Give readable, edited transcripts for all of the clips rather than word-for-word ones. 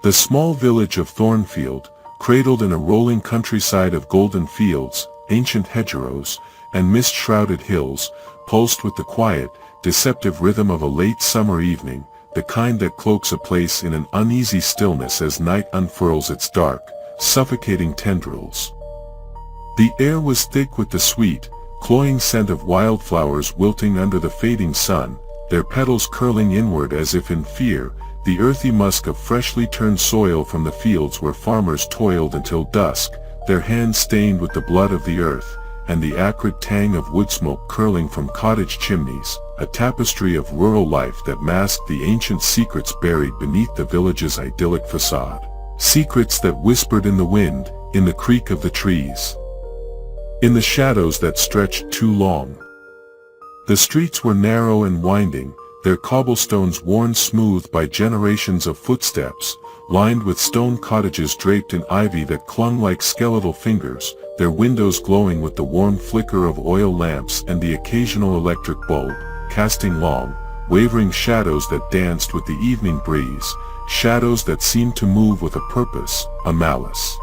The small village of Thornfield, cradled in a rolling countryside of golden fields, ancient hedgerows, and mist-shrouded hills, pulsed with the quiet, deceptive rhythm of a late summer evening, the kind that cloaks a place in an uneasy stillness as night unfurls its dark, suffocating tendrils. The air was thick with the sweet, cloying scent of wildflowers wilting under the fading sun, their petals curling inward as if in fear, the earthy musk of freshly turned soil from the fields where farmers toiled until dusk, their hands stained with the blood of the earth, and the acrid tang of wood smoke curling from cottage chimneys, a tapestry of rural life that masked the ancient secrets buried beneath the village's idyllic facade. Secrets that whispered in the wind, in the creak of the trees, in the shadows that stretched too long. The streets were narrow and winding, their cobblestones worn smooth by generations of footsteps, lined with stone cottages draped in ivy that clung like skeletal fingers, their windows glowing with the warm flicker of oil lamps and the occasional electric bulb, casting long, wavering shadows that danced with the evening breeze, shadows that seemed to move with a purpose, a malice.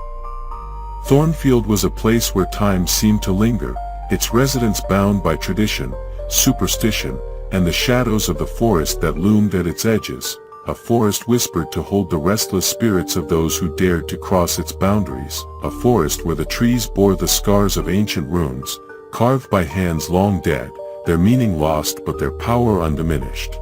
Thornfield was a place where time seemed to linger, its residents bound by tradition, superstition, and the shadows of the forest that loomed at its edges, a forest whispered to hold the restless spirits of those who dared to cross its boundaries, a forest where the trees bore the scars of ancient runes, carved by hands long dead, their meaning lost but their power undiminished.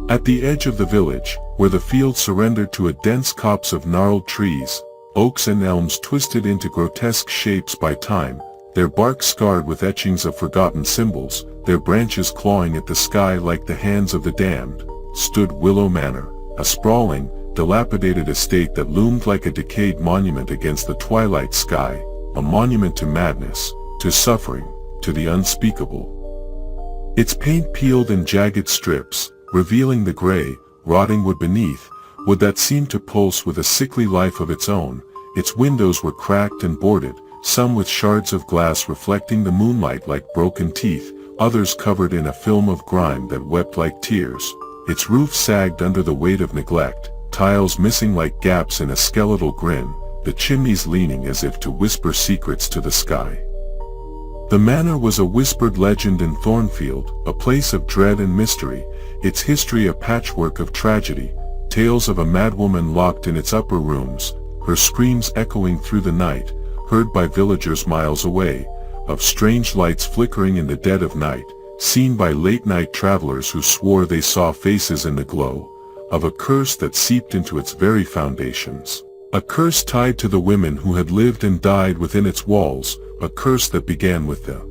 At the edge of the village, where the field surrendered to a dense copse of gnarled trees, oaks and elms twisted into grotesque shapes by time, their bark scarred with etchings of forgotten symbols, their branches clawing at the sky like the hands of the damned, stood Willow Manor, a sprawling, dilapidated estate that loomed like a decayed monument against the twilight sky, a monument to madness, to suffering, to the unspeakable. Its paint peeled in jagged strips, revealing the gray, rotting wood beneath, wood that seemed to pulse with a sickly life of its own. Its windows were cracked and boarded, some with shards of glass reflecting the moonlight like broken teeth, others covered in a film of grime that wept like tears. Its roof sagged under the weight of neglect, tiles missing like gaps in a skeletal grin, the chimneys leaning as if to whisper secrets to the sky. The manor was a whispered legend in Thornfield, a place of dread and mystery, its history a patchwork of tragedy, tales of a madwoman locked in its upper rooms, her screams echoing through the night, heard by villagers miles away, of strange lights flickering in the dead of night, seen by late-night travelers who swore they saw faces in the glow, of a curse that seeped into its very foundations, a curse tied to the women who had lived and died within its walls, a curse that began with the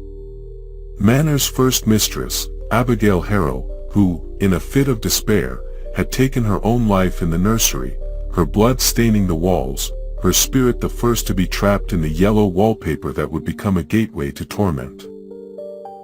manor's first mistress, Abigail Harrow, who, in a fit of despair, had taken her own life in the nursery, her blood staining the walls, her spirit the first to be trapped in the yellow wallpaper that would become a gateway to torment.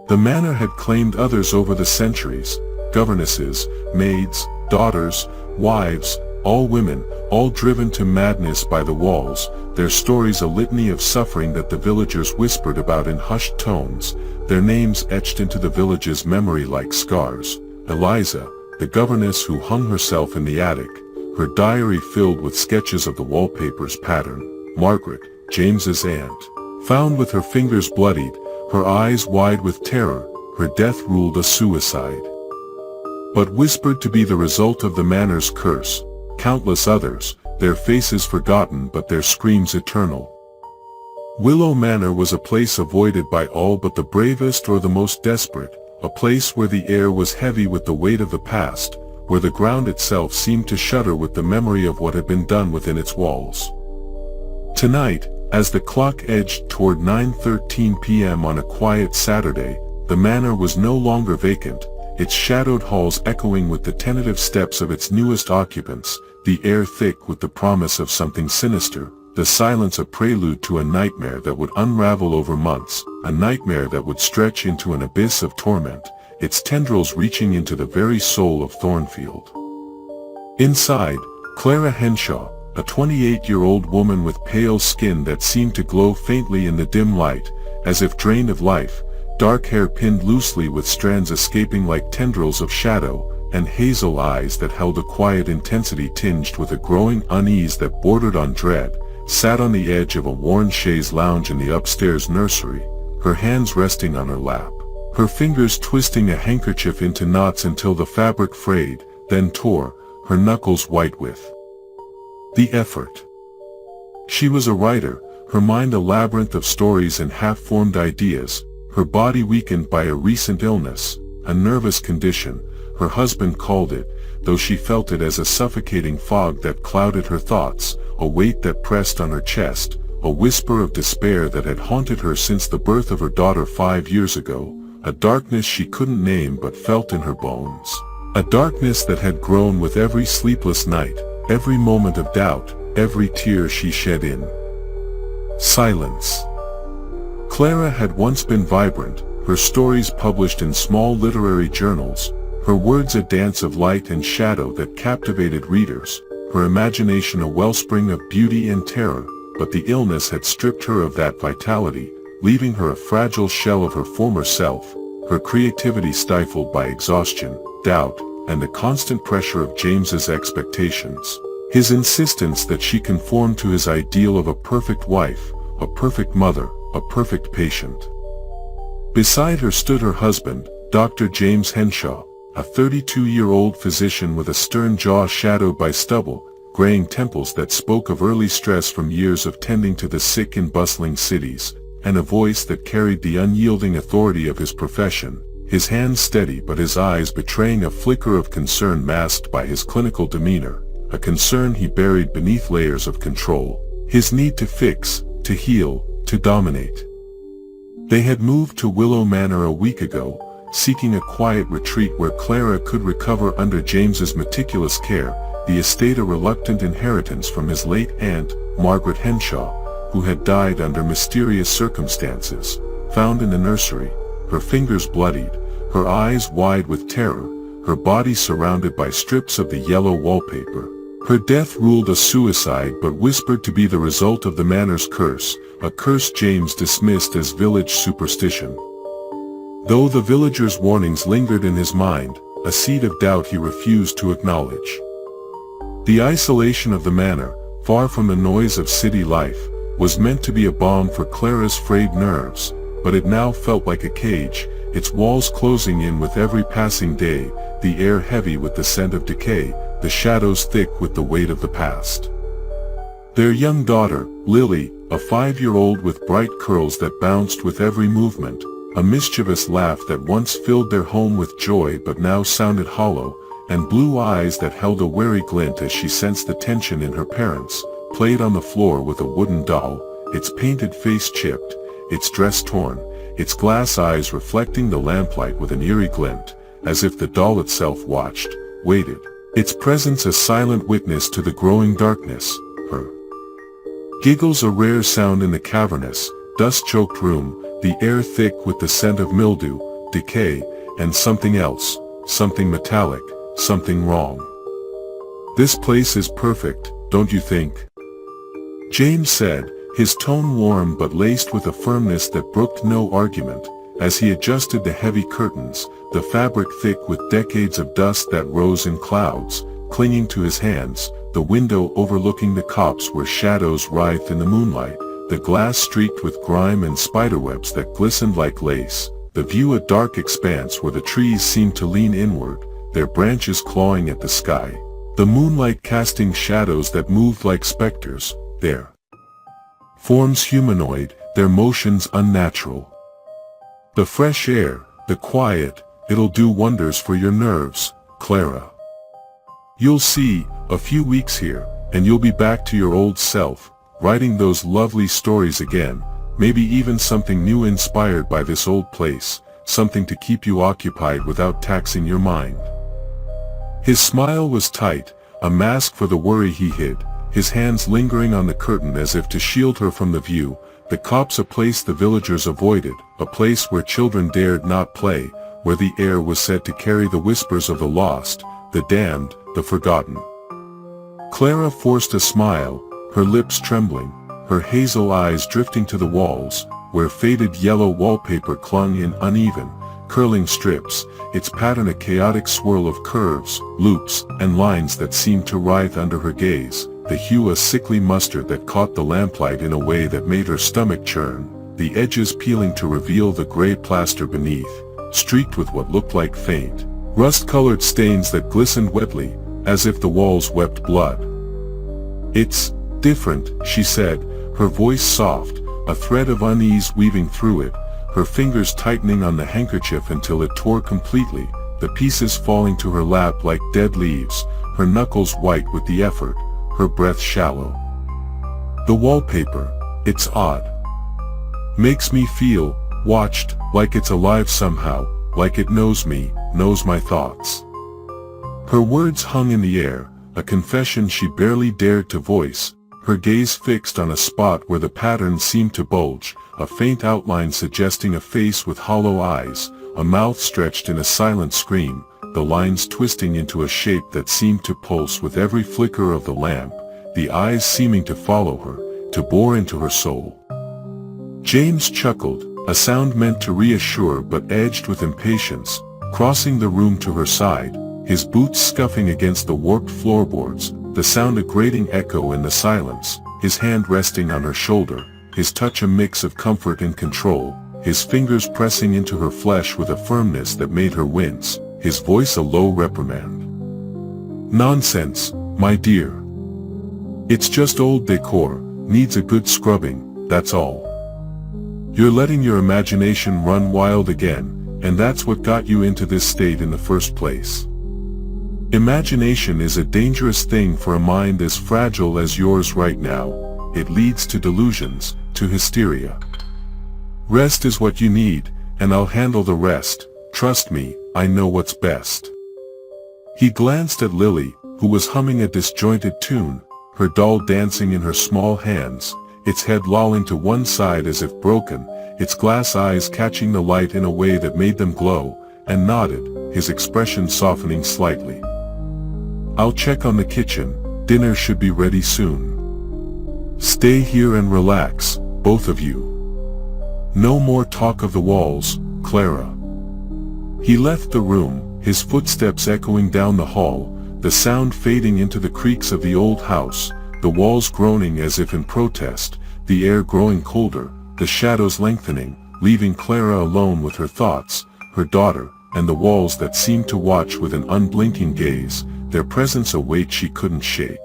The manor had claimed others over the centuries, governesses, maids, daughters, wives, all women, all driven to madness by the walls, their stories a litany of suffering that the villagers whispered about in hushed tones, their names etched into the village's memory like scars. Eliza, the governess who hung herself in the attic, her diary filled with sketches of the wallpaper's pattern. Margaret, James's aunt, found with her fingers bloodied, her eyes wide with terror, her death ruled a suicide. But whispered to be the result of the manor's curse, countless others, their faces forgotten but their screams eternal. Willow Manor was a place avoided by all but the bravest or the most desperate, a place where the air was heavy with the weight of the past, where the ground itself seemed to shudder with the memory of what had been done within its walls. Tonight, as the clock edged toward 9:13 p.m. on a quiet Saturday, the manor was no longer vacant, its shadowed halls echoing with the tentative steps of its newest occupants, the air thick with the promise of something sinister, the silence a prelude to a nightmare that would unravel over months, a nightmare that would stretch into an abyss of torment, its tendrils reaching into the very soul of Thornfield. Inside, Clara Henshaw, a 28-year-old woman with pale skin that seemed to glow faintly in the dim light, as if drained of life, dark hair pinned loosely with strands escaping like tendrils of shadow, and hazel eyes that held a quiet intensity tinged with a growing unease that bordered on dread, sat on the edge of a worn chaise lounge in the upstairs nursery, her hands resting on her lap, her fingers twisting a handkerchief into knots until the fabric frayed, then tore, her knuckles white with the effort. She was a writer, her mind a labyrinth of stories and half-formed ideas, her body weakened by a recent illness, a nervous condition, her husband called it, though she felt it as a suffocating fog that clouded her thoughts, a weight that pressed on her chest, a whisper of despair that had haunted her since the birth of her daughter 5 years ago, a darkness she couldn't name but felt in her bones, a darkness that had grown with every sleepless night, every moment of doubt, every tear she shed in silence. Clara had once been vibrant, her stories published in small literary journals, her words a dance of light and shadow that captivated readers, her imagination a wellspring of beauty and terror, but the illness had stripped her of that vitality, leaving her a fragile shell of her former self, her creativity stifled by exhaustion, doubt, and the constant pressure of James's expectations, his insistence that she conform to his ideal of a perfect wife, a perfect mother, a perfect patient. Beside her stood her husband, Dr. James Henshaw, a 32-year-old physician with a stern jaw shadowed by stubble, graying temples that spoke of early stress from years of tending to the sick in bustling cities, and a voice that carried the unyielding authority of his profession, his hands steady but his eyes betraying a flicker of concern masked by his clinical demeanor, a concern he buried beneath layers of control, his need to fix, to heal, to dominate. They had moved to Willow Manor a week ago, seeking a quiet retreat where Clara could recover under James's meticulous care, the estate a reluctant inheritance from his late aunt, Margaret Henshaw, who had died under mysterious circumstances, found in the nursery, her fingers bloodied, her eyes wide with terror, her body surrounded by strips of the yellow wallpaper. Her death ruled a suicide but whispered to be the result of the manor's curse, a curse James dismissed as village superstition. Though the villagers' warnings lingered in his mind, a seed of doubt he refused to acknowledge. The isolation of the manor, far from the noise of city life, was meant to be a balm for Clara's frayed nerves, but it now felt like a cage, its walls closing in with every passing day, the air heavy with the scent of decay, the shadows thick with the weight of the past. Their young daughter, Lily, a 5-year-old with bright curls that bounced with every movement, a mischievous laugh that once filled their home with joy but now sounded hollow, and blue eyes that held a wary glint as she sensed the tension in her parents, played on the floor with a wooden doll, its painted face chipped, its dress torn, its glass eyes reflecting the lamplight with an eerie glint, as if the doll itself watched, waited, its presence a silent witness to the growing darkness, her giggles a rare sound in the cavernous, dust-choked room, the air thick with the scent of mildew, decay, and something else, something metallic, something wrong. "This place is perfect, don't you think?" James said, his tone warm but laced with a firmness that brooked no argument, as he adjusted the heavy curtains, the fabric thick with decades of dust that rose in clouds, clinging to his hands, the window overlooking the copse where shadows writhed in the moonlight, the glass streaked with grime and spiderwebs that glistened like lace, the view a dark expanse where the trees seemed to lean inward, their branches clawing at the sky, the moonlight casting shadows that moved like specters, their forms humanoid, their motions unnatural. The fresh air, the quiet, it'll do wonders for your nerves, Clara. You'll see, a few weeks here, and you'll be back to your old self, writing those lovely stories again, maybe even something new inspired by this old place, something to keep you occupied without taxing your mind. His smile was tight, a mask for the worry he hid, his hands lingering on the curtain as if to shield her from the view, the copse a place the villagers avoided, a place where children dared not play, where the air was said to carry the whispers of the lost, the damned, the forgotten. Clara forced a smile, her lips trembling, her hazel eyes drifting to the walls, where faded yellow wallpaper clung in uneven, curling strips, its pattern a chaotic swirl of curves, loops, and lines that seemed to writhe under her gaze, the hue a sickly mustard that caught the lamplight in a way that made her stomach churn, the edges peeling to reveal the gray plaster beneath, streaked with what looked like faint, rust-colored stains that glistened wetly, as if the walls wept blood. "It's different," she said, her voice soft, a thread of unease weaving through it, her fingers tightening on the handkerchief until it tore completely, the pieces falling to her lap like dead leaves, her knuckles white with the effort, her breath shallow. "The wallpaper, it's odd. Makes me feel watched, like it's alive somehow, like it knows me, knows my thoughts." Her words hung in the air, a confession she barely dared to voice, her gaze fixed on a spot where the pattern seemed to bulge, a faint outline suggesting a face with hollow eyes, a mouth stretched in a silent scream, the lines twisting into a shape that seemed to pulse with every flicker of the lamp, the eyes seeming to follow her, to bore into her soul. James chuckled, a sound meant to reassure but edged with impatience, crossing the room to her side, his boots scuffing against the warped floorboards, the sound a grating echo in the silence, his hand resting on her shoulder, his touch a mix of comfort and control, his fingers pressing into her flesh with a firmness that made her wince, his voice a low reprimand. "Nonsense, my dear. It's just old decor, needs a good scrubbing, that's all. You're letting your imagination run wild again, and that's what got you into this state in the first place. Imagination is a dangerous thing for a mind as fragile as yours right now. It leads to delusions, to hysteria. Rest is what you need, and I'll handle the rest. Trust me, I know what's best." He glanced at Lily, who was humming a disjointed tune, her doll dancing in her small hands, its head lolling to one side as if broken, its glass eyes catching the light in a way that made them glow, and nodded, his expression softening slightly. "I'll check on the kitchen, dinner should be ready soon. Stay here and relax, both of you. No more talk of the walls, Clara." He left the room, his footsteps echoing down the hall, the sound fading into the creaks of the old house, the walls groaning as if in protest, the air growing colder, the shadows lengthening, leaving Clara alone with her thoughts, her daughter, and the walls that seemed to watch with an unblinking gaze, their presence a weight she couldn't shake.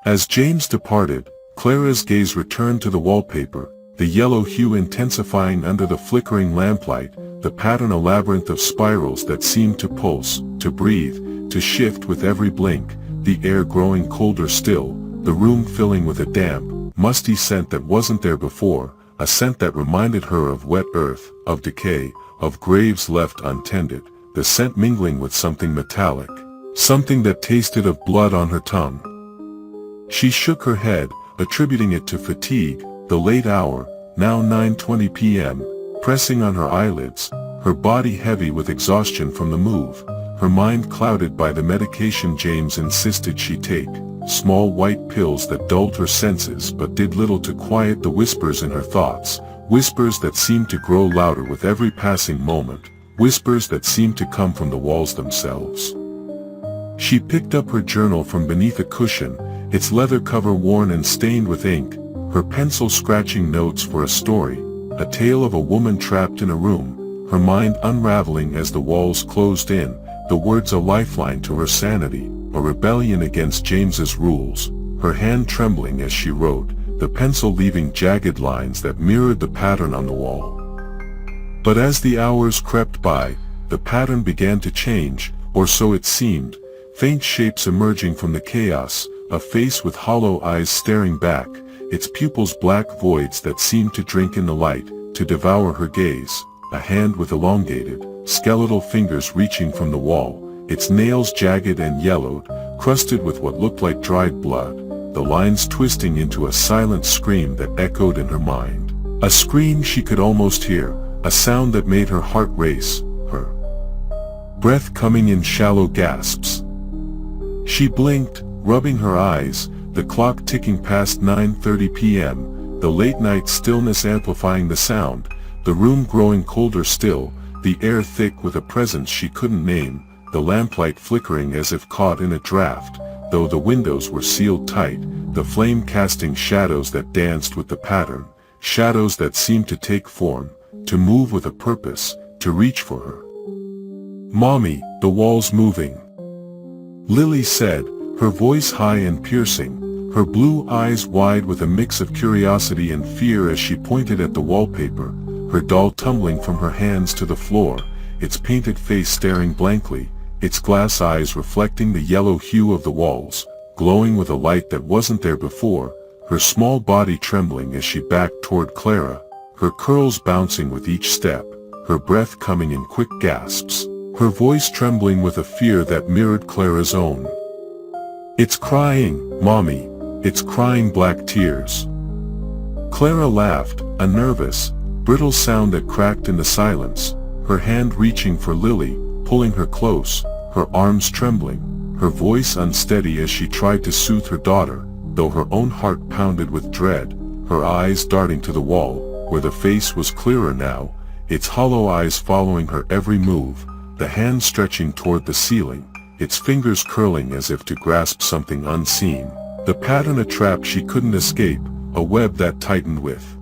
As James departed, Clara's gaze returned to the wallpaper, the yellow hue intensifying under the flickering lamplight, the pattern a labyrinth of spirals that seemed to pulse, to breathe, to shift with every blink, the air growing colder still, the room filling with a damp, musty scent that wasn't there before, a scent that reminded her of wet earth, of decay, of graves left untended, the scent mingling with something metallic, something that tasted of blood on her tongue. She shook her head, attributing it to fatigue, the late hour, now 9:20 p.m., pressing on her eyelids, her body heavy with exhaustion from the move, her mind clouded by the medication James insisted she take, small white pills that dulled her senses but did little to quiet the whispers in her thoughts, whispers that seemed to grow louder with every passing moment, whispers that seemed to come from the walls themselves. She picked up her journal from beneath a cushion, its leather cover worn and stained with ink, her pencil scratching notes for a story, a tale of a woman trapped in a room, her mind unraveling as the walls closed in, the words a lifeline to her sanity, a rebellion against James's rules, her hand trembling as she wrote, the pencil leaving jagged lines that mirrored the pattern on the wall. But as the hours crept by, the pattern began to change, or so it seemed, faint shapes emerging from the chaos, a face with hollow eyes staring back, its pupils black voids that seemed to drink in the light, to devour her gaze, a hand with elongated, skeletal fingers reaching from the wall, its nails jagged and yellowed, crusted with what looked like dried blood, the lines twisting into a silent scream that echoed in her mind. A scream she could almost hear, a sound that made her heart race, her breath coming in shallow gasps. She blinked, rubbing her eyes, the clock ticking past 9:30 p.m., the late-night stillness amplifying the sound, the room growing colder still, the air thick with a presence she couldn't name, the lamplight flickering as if caught in a draft, though the windows were sealed tight, the flame casting shadows that danced with the pattern, shadows that seemed to take form, to move with a purpose, to reach for her. "Mommy, the wall's moving," Lily said, her voice high and piercing, her blue eyes wide with a mix of curiosity and fear as she pointed at the wallpaper, her doll tumbling from her hands to the floor, its painted face staring blankly, its glass eyes reflecting the yellow hue of the walls, glowing with a light that wasn't there before, her small body trembling as she backed toward Clara, her curls bouncing with each step, her breath coming in quick gasps, her voice trembling with a fear that mirrored Clara's own. "It's crying, Mommy, it's crying black tears." Clara laughed, a nervous, brittle sound that cracked in the silence, her hand reaching for Lily, pulling her close, her arms trembling, her voice unsteady as she tried to soothe her daughter, though her own heart pounded with dread, her eyes darting to the wall, where the face was clearer now, its hollow eyes following her every move, the hand stretching toward the ceiling, its fingers curling as if to grasp something unseen, the pattern a trap she couldn't escape, a web that tightened with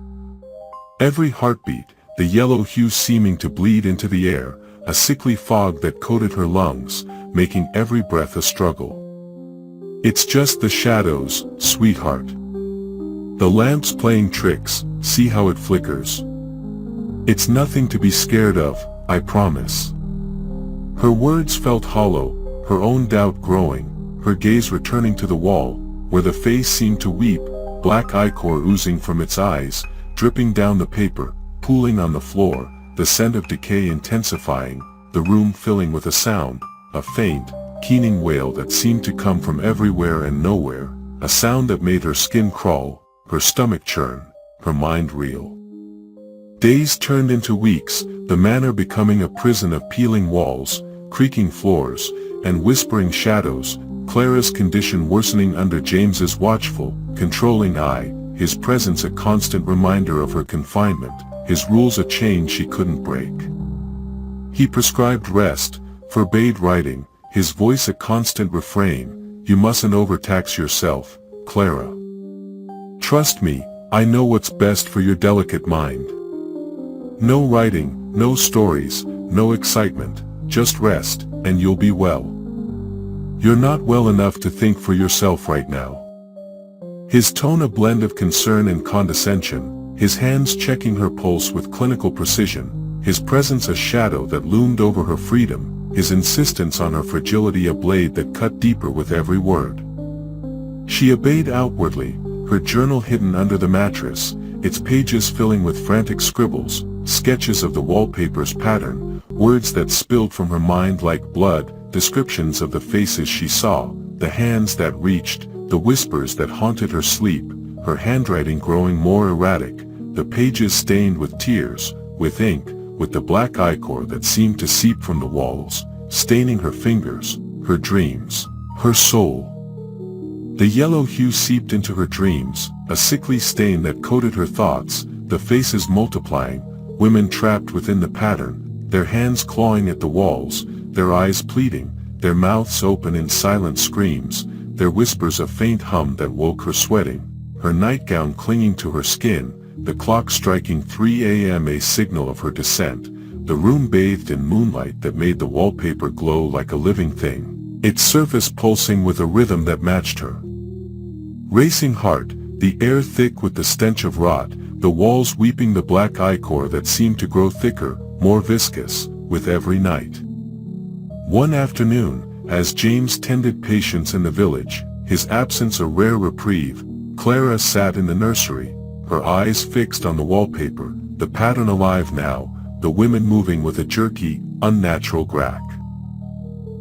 every heartbeat, the yellow hue seeming to bleed into the air, a sickly fog that coated her lungs, making every breath a struggle. "It's just the shadows, sweetheart. The lamp's playing tricks, see how it flickers. It's nothing to be scared of, I promise." Her words felt hollow, her own doubt growing, her gaze returning to the wall, where the face seemed to weep, black ichor oozing from its eyes, dripping down the paper, pooling on the floor, the scent of decay intensifying, the room filling with a sound, a faint, keening wail that seemed to come from everywhere and nowhere, a sound that made her skin crawl, her stomach churn, her mind reel. Days turned into weeks, the manor becoming a prison of peeling walls, creaking floors, and whispering shadows, Clara's condition worsening under James's watchful, controlling eye, his presence a constant reminder of her confinement, his rules a chain she couldn't break. He prescribed rest, forbade writing, his voice a constant refrain, "You mustn't overtax yourself, Clara. Trust me, I know what's best for your delicate mind. No writing, no stories, no excitement, just rest, and you'll be well. You're not well enough to think for yourself right now." His tone a blend of concern and condescension, his hands checking her pulse with clinical precision, his presence a shadow that loomed over her freedom, his insistence on her fragility a blade that cut deeper with every word. She obeyed outwardly, her journal hidden under the mattress, its pages filling with frantic scribbles, sketches of the wallpaper's pattern, words that spilled from her mind like blood, descriptions of the faces she saw, the hands that reached, the whispers that haunted her sleep, her handwriting growing more erratic, the pages stained with tears, with ink, with the black ichor that seemed to seep from the walls, staining her fingers, her dreams, her soul. The yellow hue seeped into her dreams, a sickly stain that coated her thoughts, the faces multiplying, women trapped within the pattern, their hands clawing at the walls, their eyes pleading, their mouths open in silent screams, their whispers a faint hum that woke her sweating, her nightgown clinging to her skin, the clock striking 3 a.m. a signal of her descent, the room bathed in moonlight that made the wallpaper glow like a living thing, its surface pulsing with a rhythm that matched her racing heart, the air thick with the stench of rot, the walls weeping the black ichor that seemed to grow thicker, more viscous, with every night. One afternoon, as James tended patients in the village, his absence a rare reprieve, Clara sat in the nursery, her eyes fixed on the wallpaper, the pattern alive now, the women moving with a jerky, unnatural grack.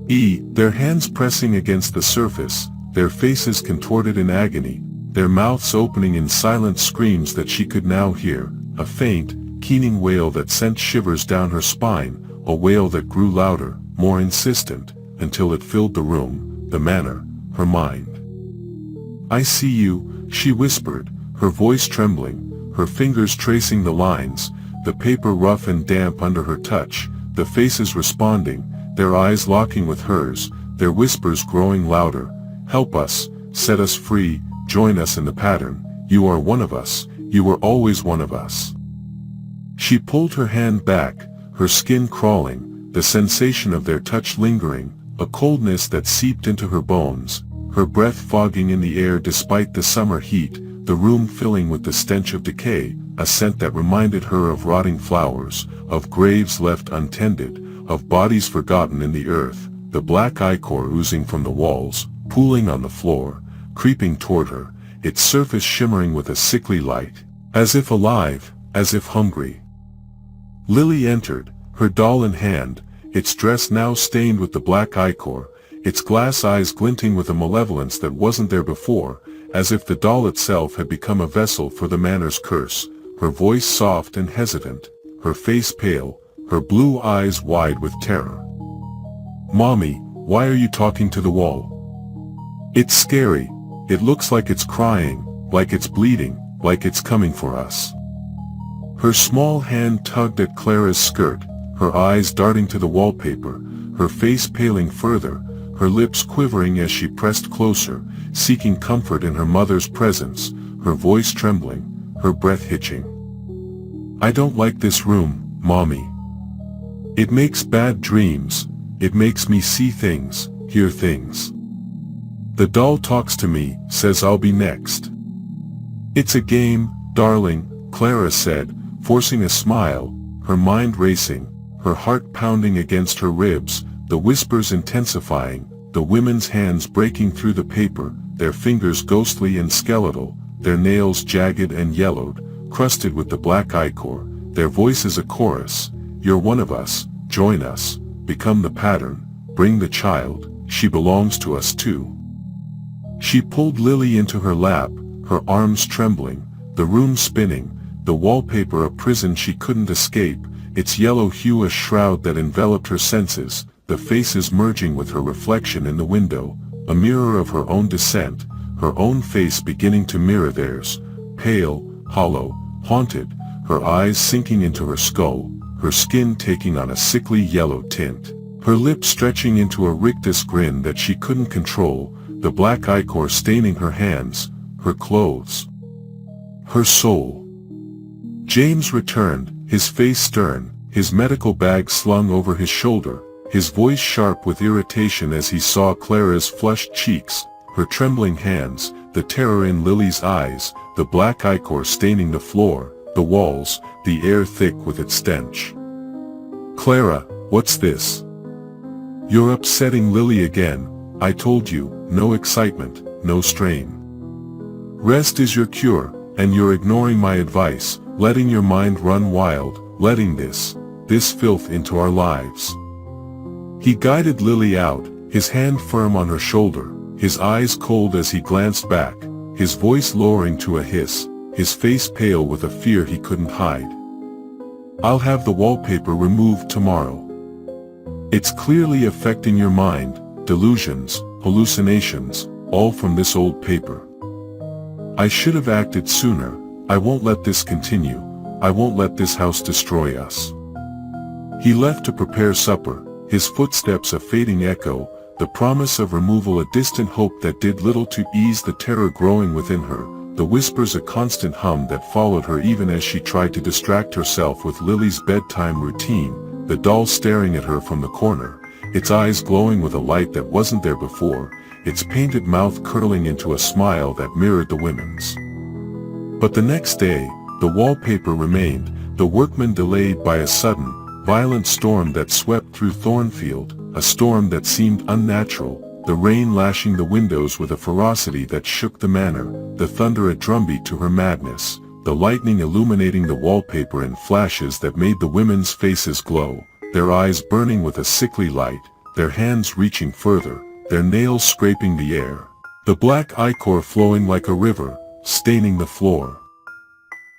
Their hands pressing against the surface, their faces contorted in agony, their mouths opening in silent screams that she could now hear, a faint, keening wail that sent shivers down her spine, a wail that grew louder, more insistent, until it filled the room, the manor, her mind. "I see you," she whispered, her voice trembling, her fingers tracing the lines, the paper rough and damp under her touch, the faces responding, their eyes locking with hers, their whispers growing louder. Help us, set us free, join us in the pattern, you are one of us, you were always one of us. She pulled her hand back, her skin crawling, the sensation of their touch lingering, a coldness that seeped into her bones, her breath fogging in the air despite the summer heat, the room filling with the stench of decay, a scent that reminded her of rotting flowers, of graves left untended, of bodies forgotten in the earth, the black ichor oozing from the walls, pooling on the floor, creeping toward her, its surface shimmering with a sickly light, as if alive, as if hungry. Lily entered, her doll in hand, its dress now stained with the black ichor, its glass eyes glinting with a malevolence that wasn't there before, as if the doll itself had become a vessel for the manor's curse, her voice soft and hesitant, her face pale, her blue eyes wide with terror. "Mommy, why are you talking to the wall? It's scary, it looks like it's crying, like it's bleeding, like it's coming for us." Her small hand tugged at Clara's skirt, her eyes darting to the wallpaper, her face paling further, her lips quivering as she pressed closer, seeking comfort in her mother's presence, her voice trembling, her breath hitching. "I don't like this room, Mommy. It makes bad dreams, it makes me see things, hear things. The doll talks to me, says I'll be next." "It's a game, darling," Clara said, forcing a smile, her mind racing, her heart pounding against her ribs, the whispers intensifying, the women's hands breaking through the paper, their fingers ghostly and skeletal, their nails jagged and yellowed, crusted with the black ichor, their voices a chorus. "You're one of us, join us, become the pattern, bring the child, she belongs to us too." She pulled Lily into her lap, her arms trembling, the room spinning, the wallpaper a prison she couldn't escape, its yellow hue a shroud that enveloped her senses, the faces merging with her reflection in the window, a mirror of her own descent, her own face beginning to mirror theirs, pale, hollow, haunted, her eyes sinking into her skull, her skin taking on a sickly yellow tint, her lips stretching into a rictus grin that she couldn't control, the black ichor staining her hands, her clothes, her soul. James returned, his face stern, his medical bag slung over his shoulder, his voice sharp with irritation as he saw Clara's flushed cheeks, her trembling hands, the terror in Lily's eyes, the black ichor staining the floor, the walls, the air thick with its stench. "Clara, what's this? You're upsetting Lily again, I told you, no excitement, no strain. Rest is your cure, and you're ignoring my advice, letting your mind run wild, letting this filth into our lives." He guided Lily out, his hand firm on her shoulder, his eyes cold as he glanced back, his voice lowering to a hiss, his face pale with a fear he couldn't hide. "I'll have the wallpaper removed tomorrow. It's clearly affecting your mind, delusions, hallucinations, all from this old paper. I should have acted sooner, I won't let this continue, I won't let this house destroy us." He left to prepare supper, his footsteps a fading echo, the promise of removal a distant hope that did little to ease the terror growing within her, the whispers a constant hum that followed her even as she tried to distract herself with Lily's bedtime routine, the doll staring at her from the corner, its eyes glowing with a light that wasn't there before, its painted mouth curling into a smile that mirrored the women's. But the next day, the wallpaper remained, the workmen delayed by a sudden, violent storm that swept through Thornfield, a storm that seemed unnatural, the rain lashing the windows with a ferocity that shook the manor, the thunder a drumbeat to her madness, the lightning illuminating the wallpaper in flashes that made the women's faces glow, their eyes burning with a sickly light, their hands reaching further, their nails scraping the air, the black ichor flowing like a river, staining the floor.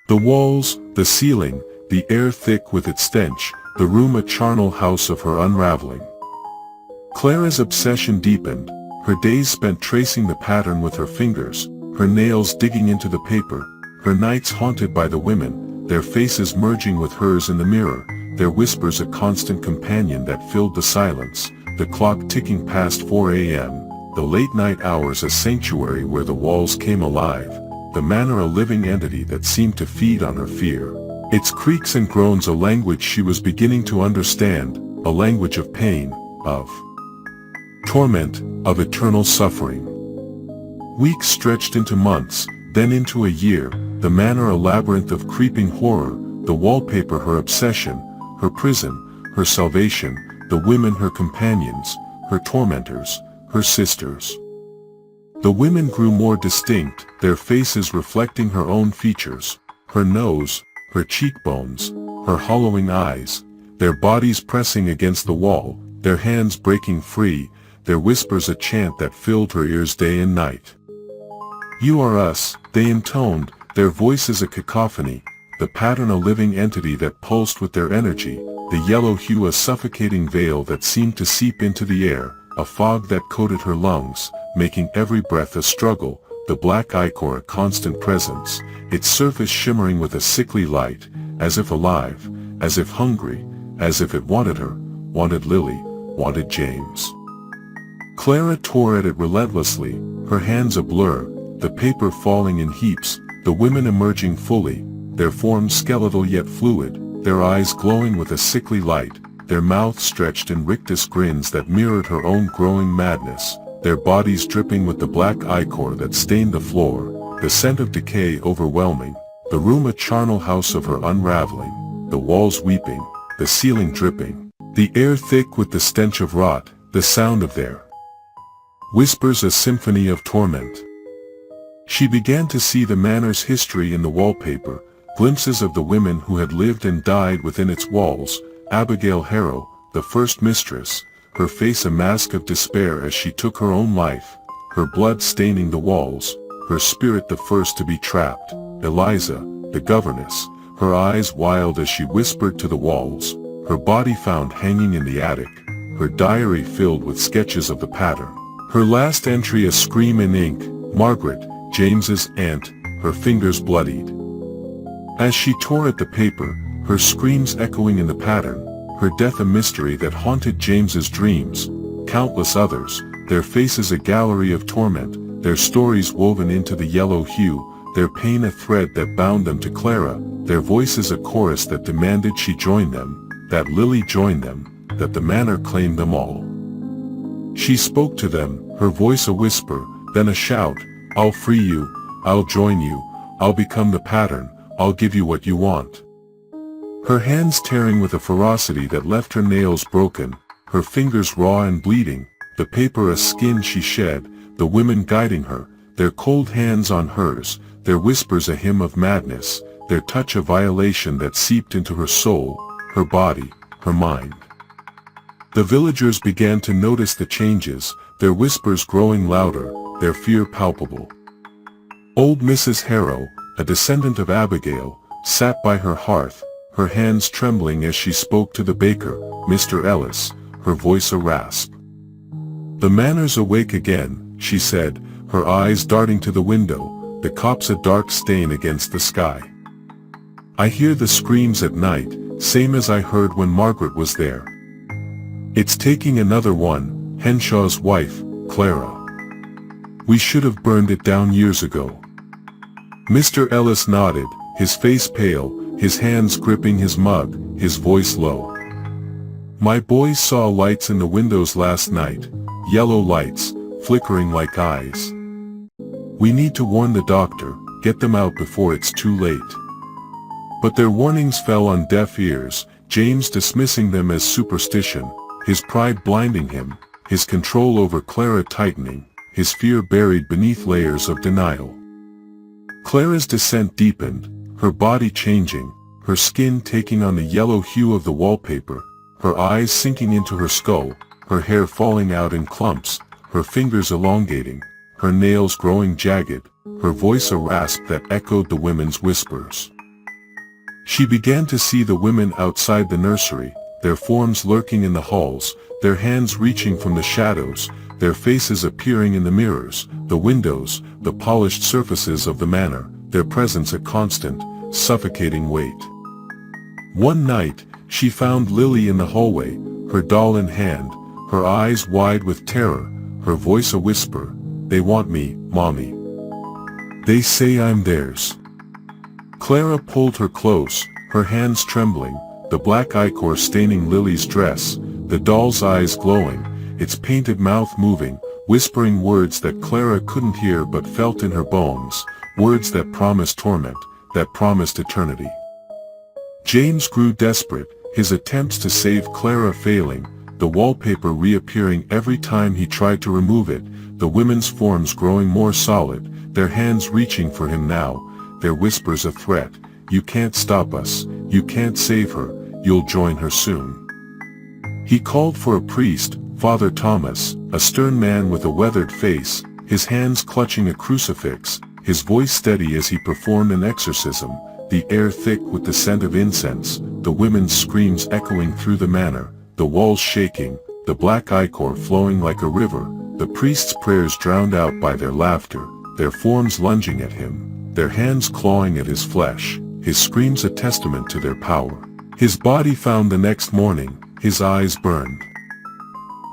The walls, the ceiling, the air thick with its stench, the room a charnel house of her unraveling. Clara's obsession deepened, her days spent tracing the pattern with her fingers, her nails digging into the paper, her nights haunted by the women, their faces merging with hers in the mirror, their whispers a constant companion that filled the silence, the clock ticking past 4 a.m., the late-night hours a sanctuary where the walls came alive, the manor a living entity that seemed to feed on her fear. Its creaks and groans a language she was beginning to understand, a language of pain, of torment, of eternal suffering. Weeks stretched into months, then into a year, the manor a labyrinth of creeping horror, the wallpaper her obsession, her prison, her salvation, the women her companions, her tormentors, her sisters. The women grew more distinct, their faces reflecting her own features, her nose, her cheekbones, her hollowing eyes, their bodies pressing against the wall, their hands breaking free, their whispers a chant that filled her ears day and night. "You are us," they intoned, their voices a cacophony, the pattern a living entity that pulsed with their energy, the yellow hue a suffocating veil that seemed to seep into the air, a fog that coated her lungs, making every breath a struggle, the black ichor a constant presence, its surface shimmering with a sickly light, as if alive, as if hungry, as if it wanted her, wanted Lily, wanted James. Clara tore at it relentlessly, her hands a blur, the paper falling in heaps, the women emerging fully, their forms skeletal yet fluid, their eyes glowing with a sickly light, their mouths stretched in rictus grins that mirrored her own growing madness, their bodies dripping with the black ichor that stained the floor, the scent of decay overwhelming, the room a charnel house of her unraveling, the walls weeping, the ceiling dripping, the air thick with the stench of rot, the sound of their whispers a symphony of torment. She began to see the manor's history in the wallpaper, glimpses of the women who had lived and died within its walls, Abigail Harrow, the first mistress, her face a mask of despair as she took her own life, her blood staining the walls, her spirit the first to be trapped, Eliza, the governess, her eyes wild as she whispered to the walls, her body found hanging in the attic, her diary filled with sketches of the pattern, her last entry a scream in ink, Margaret, James's aunt, her fingers bloodied. As she tore at the paper, her screams echoing in the pattern, her death a mystery that haunted James's dreams, countless others, their faces a gallery of torment, their stories woven into the yellow hue, their pain a thread that bound them to Clara, their voices a chorus that demanded she join them, that Lily join them, that the manor claim them all. She spoke to them, her voice a whisper, then a shout, "I'll free you, I'll join you, I'll become the pattern, I'll give you what you want." Her hands tearing with a ferocity that left her nails broken, her fingers raw and bleeding, the paper a skin she shed, the women guiding her, their cold hands on hers, their whispers a hymn of madness, their touch a violation that seeped into her soul, her body, her mind. The villagers began to notice the changes, their whispers growing louder, their fear palpable. Old Mrs. Harrow, a descendant of Abigail, sat by her hearth, her hands trembling as she spoke to the baker, Mr. Ellis, her voice a rasp. "The manor's awake again," she said, her eyes darting to the window, the copse a dark stain against the sky. "I hear the screams at night, same as I heard when Margaret was there. It's taking another one, Henshaw's wife, Clara. We should have burned it down years ago." Mr. Ellis nodded, his face pale, his hands gripping his mug, his voice low. "My boys saw lights in the windows last night, yellow lights, flickering like eyes. We need to warn the doctor, get them out before it's too late." But their warnings fell on deaf ears, James dismissing them as superstition, his pride blinding him, his control over Clara tightening, his fear buried beneath layers of denial. Clara's descent deepened, her body changing, her skin taking on the yellow hue of the wallpaper, her eyes sinking into her skull, her hair falling out in clumps, her fingers elongating, her nails growing jagged, her voice a rasp that echoed the women's whispers. She began to see the women outside the nursery, their forms lurking in the halls, their hands reaching from the shadows, their faces appearing in the mirrors, the windows, the polished surfaces of the manor, their presence a constant, suffocating weight. One night, She found Lily in the hallway, her doll in hand, her eyes wide with terror, her voice a whisper. "They want me, Mommy. They say I'm theirs." Clara pulled her close, her hands trembling, the black ichor staining Lily's dress, the doll's eyes glowing, its painted mouth moving, whispering words that Clara couldn't hear but felt in her bones, words that promised torment, that promised eternity. James grew desperate, his attempts to save Clara failing, the wallpaper reappearing every time he tried to remove it, the women's forms growing more solid, their hands reaching for him now, their whispers a threat. "You can't stop us, you can't save her, you'll join her soon." He called for a priest, Father Thomas, a stern man with a weathered face, his hands clutching a crucifix, his voice steady as he performed an exorcism, the air thick with the scent of incense, the women's screams echoing through the manor, the walls shaking, the black ichor flowing like a river, the priest's prayers drowned out by their laughter, their forms lunging at him, their hands clawing at his flesh, his screams a testament to their power. His body found the next morning, his eyes burned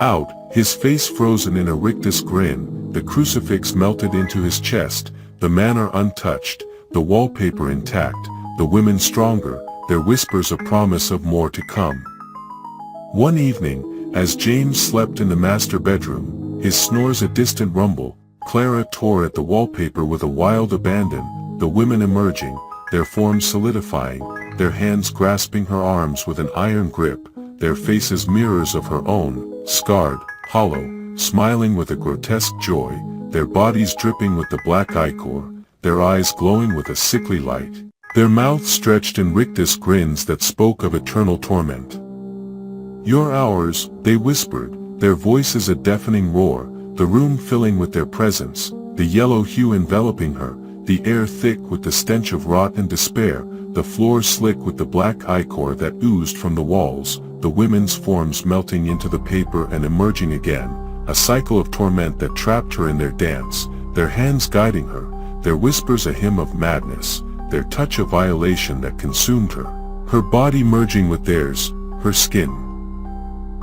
out, his face frozen in a rictus grin, the crucifix melted into his chest, the manor untouched, the wallpaper intact, the women stronger, their whispers a promise of more to come. One evening, as James slept in the master bedroom, his snores a distant rumble, Clara tore at the wallpaper with a wild abandon, the women emerging, their forms solidifying, their hands grasping her arms with an iron grip, their faces mirrors of her own, scarred, hollow, smiling with a grotesque joy, their bodies dripping with the black ichor, their eyes glowing with a sickly light, their mouths stretched in rictus grins that spoke of eternal torment. "You're ours," they whispered, their voices a deafening roar, the room filling with their presence, the yellow hue enveloping her, the air thick with the stench of rot and despair, the floor slick with the black ichor that oozed from the walls, the women's forms melting into the paper and emerging again, a cycle of torment that trapped her in their dance, their hands guiding her, their whispers a hymn of madness, their touch a violation that consumed her, her body merging with theirs, her skin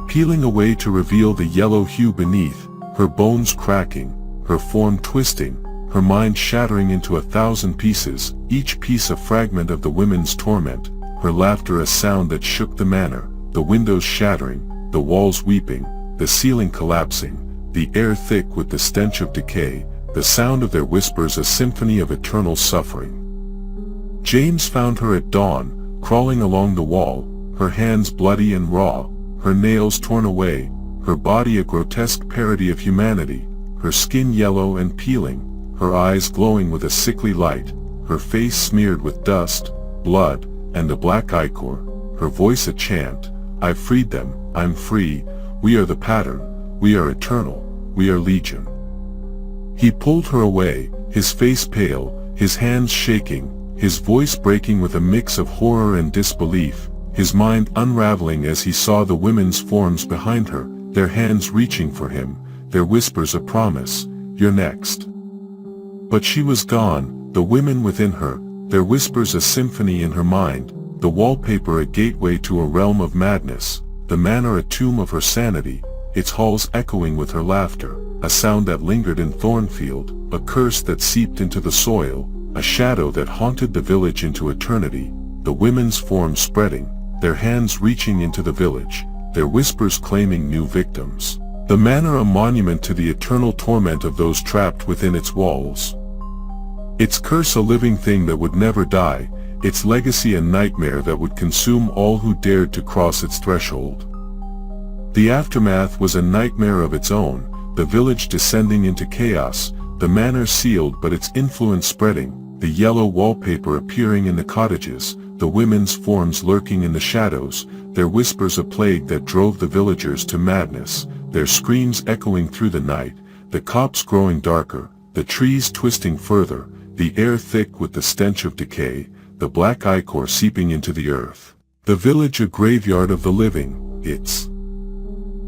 peeling away to reveal the yellow hue beneath, her bones cracking, her form twisting, her mind shattering into 1,000 pieces, each piece a fragment of the women's torment, her laughter a sound that shook the manor, the windows shattering, the walls weeping, the ceiling collapsing, the air thick with the stench of decay, the sound of their whispers a symphony of eternal suffering. James found her at dawn, crawling along the wall, her hands bloody and raw, her nails torn away, her body a grotesque parody of humanity, her skin yellow and peeling, her eyes glowing with a sickly light, her face smeared with dust, blood, and the black ichor, her voice a chant. "I've freed them, I'm free, we are the pattern, we are eternal, we are legion." He pulled her away, his face pale, his hands shaking, his voice breaking with a mix of horror and disbelief, his mind unraveling as he saw the women's forms behind her, their hands reaching for him, their whispers a promise, "You're next." But she was gone, the women within her, their whispers a symphony in her mind, the wallpaper a gateway to a realm of madness, the manor a tomb of her sanity, its halls echoing with her laughter, a sound that lingered in Thornfield, a curse that seeped into the soil, a shadow that haunted the village into eternity, the women's forms spreading, their hands reaching into the village, their whispers claiming new victims. The manor a monument to the eternal torment of those trapped within its walls. Its curse a living thing that would never die, its legacy a nightmare that would consume all who dared to cross its threshold. The aftermath was a nightmare of its own, the village descending into chaos, the manor sealed but its influence spreading, the yellow wallpaper appearing in the cottages, the women's forms lurking in the shadows, their whispers a plague that drove the villagers to madness, their screams echoing through the night, the copse growing darker, the trees twisting further, the air thick with the stench of decay, the black ichor seeping into the earth. The village a graveyard of the living, its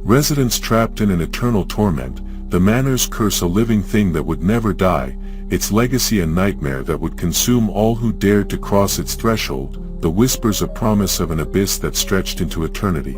residents trapped in an eternal torment, The manor's curse a living thing that would never die, its legacy a nightmare that would consume all who dared to cross its threshold, the whispers a promise of an abyss that stretched into eternity.